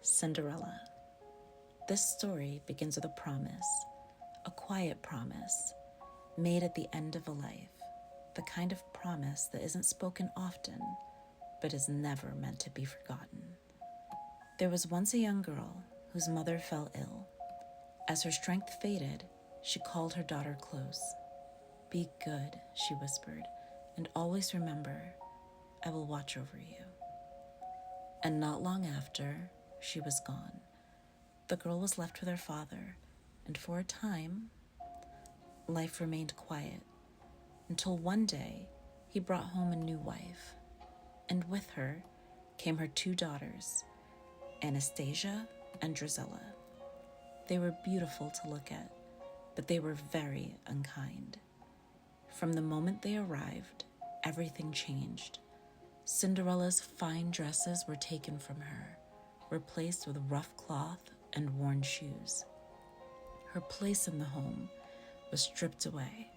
Cinderella. This story begins with a promise, a quiet promise, made at the end of a life, the kind of promise that isn't spoken often, but is never meant to be forgotten. There was once a young girl whose mother fell ill. As her strength faded, she called her daughter close. "Be good," she whispered, "and always remember, I will watch over you." And not long after, she was gone. The girl was left with her father, and for a time, life remained quiet, until one day he brought home a new wife, and with her came her two daughters, Anastasia and Drizella. They were beautiful to look at, but they were very unkind. From the moment they arrived, everything changed. Cinderella's fine dresses were taken from her, replaced with rough cloth and worn shoes. Her place in the home was stripped away.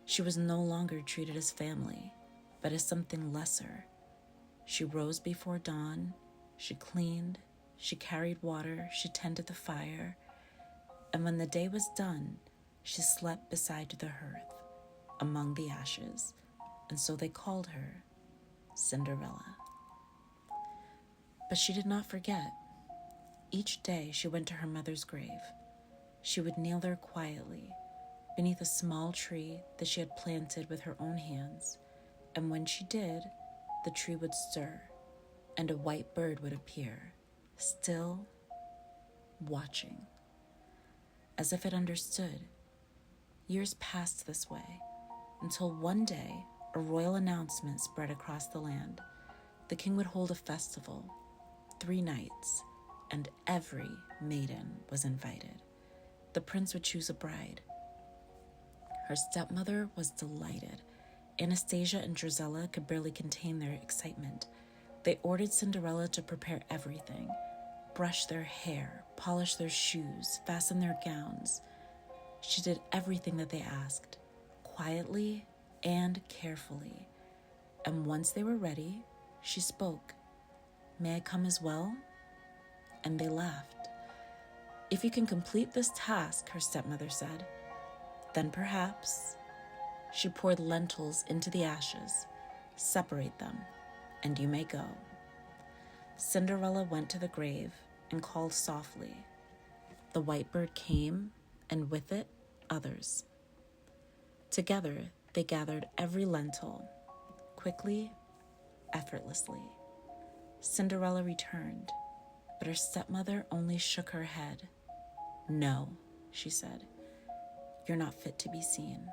She was no longer treated as family, but as something lesser. She rose before dawn, she cleaned, she carried water, she tended the fire, and when the day was done, she slept beside the hearth, among the ashes, and so they called her Cinderella. But she did not forget. Each day she went to her mother's grave. She would kneel there quietly, beneath a small tree that she had planted with her own hands, and when she did, the tree would stir, and a white bird would appear, still watching, as if it understood. Years passed this way, until one day a royal announcement spread across the land. The king would hold a festival, 3 nights, and every maiden was invited. The prince would choose a bride. Her stepmother was delighted. Anastasia and Drizella could barely contain their excitement. They ordered Cinderella to prepare everything, brush their hair, polish their shoes, fasten their gowns. She did everything that they asked, quietly and carefully. And once they were ready, she spoke. "May I come as well?" And they laughed. "If you can complete this task," her stepmother said, "then perhaps." She poured lentils into the ashes. "Separate them, and you may go." Cinderella went to the grave and called softly. The white bird came, and with it, others. Together, they gathered every lentil, quickly, effortlessly. Cinderella returned, but her stepmother only shook her head. "No," she said, "you're not fit to be seen."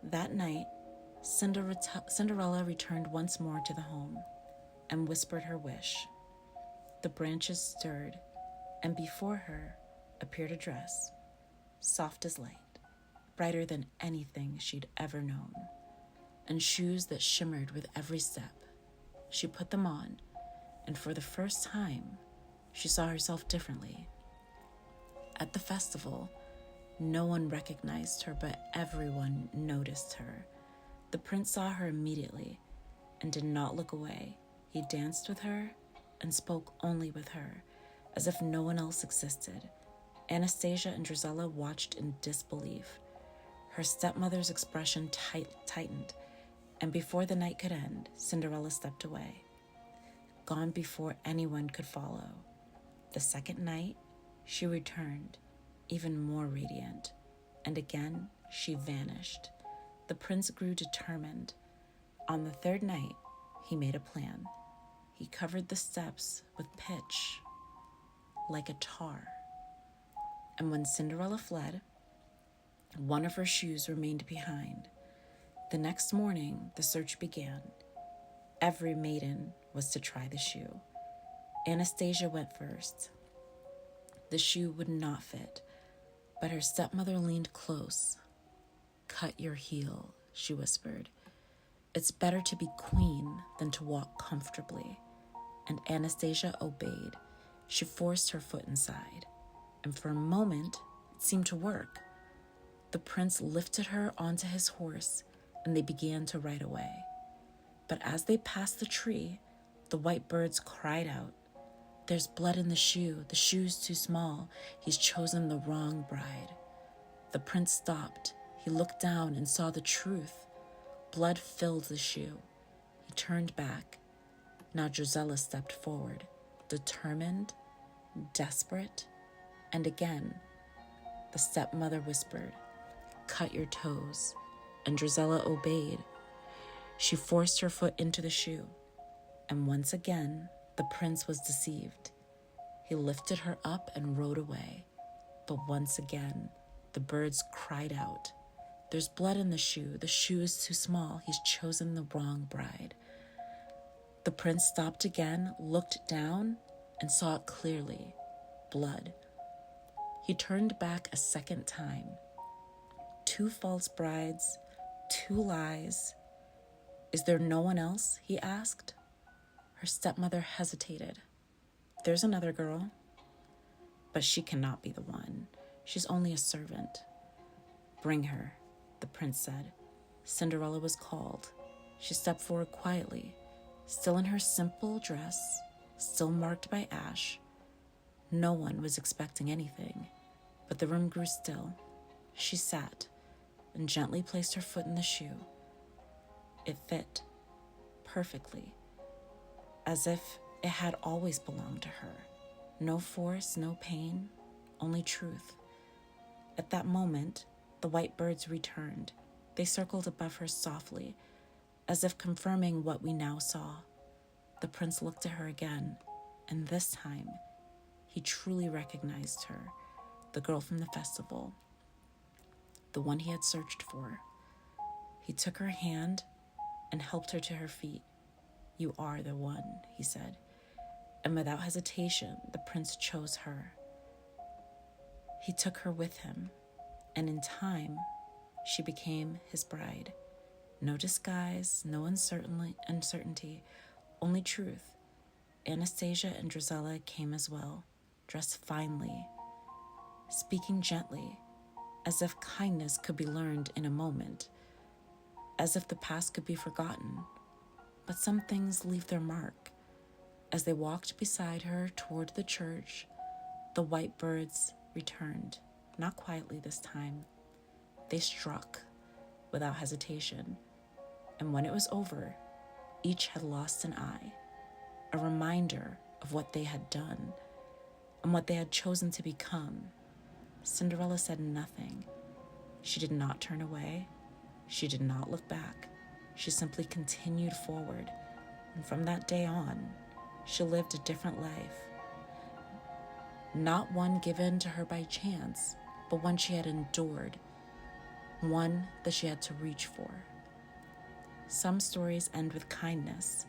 That night, Cinderella returned once more to the home and whispered her wish. The branches stirred, and before her appeared a dress, soft as light, brighter than anything she'd ever known, and shoes that shimmered with every step. She put them on, and for the first time, she saw herself differently. At the festival, no one recognized her, but everyone noticed her. The prince saw her immediately and did not look away. He danced with her and spoke only with her, as if no one else existed. Anastasia and Drizella watched in disbelief. Her stepmother's expression tightened, and before the night could end, Cinderella stepped away, gone before anyone could follow. The second night, she returned, even more radiant, and again she vanished. The prince grew determined. On the third night, he made a plan. He covered the steps with pitch, like a tar. And when Cinderella fled, one of her shoes remained behind. The next morning, the search began. Every maiden was to try the shoe. Anastasia went first. The shoe would not fit, but her stepmother leaned close. "Cut your heel," she whispered. "It's better to be queen than to walk comfortably." And Anastasia obeyed. She forced her foot inside, and for a moment, it seemed to work. The prince lifted her onto his horse, and they began to ride away. But as they passed the tree, the white birds cried out. There's blood in the shoe's too small, he's chosen the wrong bride. The prince stopped. He looked down and saw the truth. Blood filled the shoe. He turned back. Now Drizella stepped forward, determined, desperate, and again, the stepmother whispered, "Cut your toes," and Drizella obeyed. She forced her foot into the shoe, and once again, the prince was deceived. He lifted her up and rode away, but once again, the birds cried out, "There's blood in the shoe is too small, he's chosen the wrong bride." The prince stopped again, looked down, and saw it clearly, blood. He turned back a second time. 2 false brides, 2 lies. "Is there no one else?" he asked. Her stepmother hesitated. "There's another girl, but she cannot be the one. She's only a servant." "Bring her," the prince said. Cinderella was called. She stepped forward quietly, still in her simple dress, still marked by ash. No one was expecting anything, but the room grew still. She sat and gently placed her foot in the shoe. It fit perfectly, as if it had always belonged to her. No force, no pain, only truth. At that moment, the white birds returned. They circled above her softly, as if confirming what we now saw. The prince looked at her again, and this time, he truly recognized her, the girl from the festival, the one he had searched for. He took her hand and helped her to her feet. "You are the one," he said. And without hesitation, the prince chose her. He took her with him, and in time, she became his bride. No disguise, no uncertainty, only truth. Anastasia and Drizella came as well, dressed finely, speaking gently, as if kindness could be learned in a moment, as if the past could be forgotten. But some things leave their mark. As they walked beside her toward the church, the white birds returned, not quietly this time. They struck without hesitation, and when it was over, each had lost an eye, a reminder of what they had done and what they had chosen to become. Cinderella said nothing. She did not turn away. She did not look back. She simply continued forward, and from that day on, she lived a different life. Not one given to her by chance, but one she had endured, one that she had to reach for. Some stories end with kindness,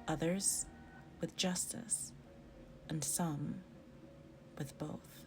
others with justice, and some with both.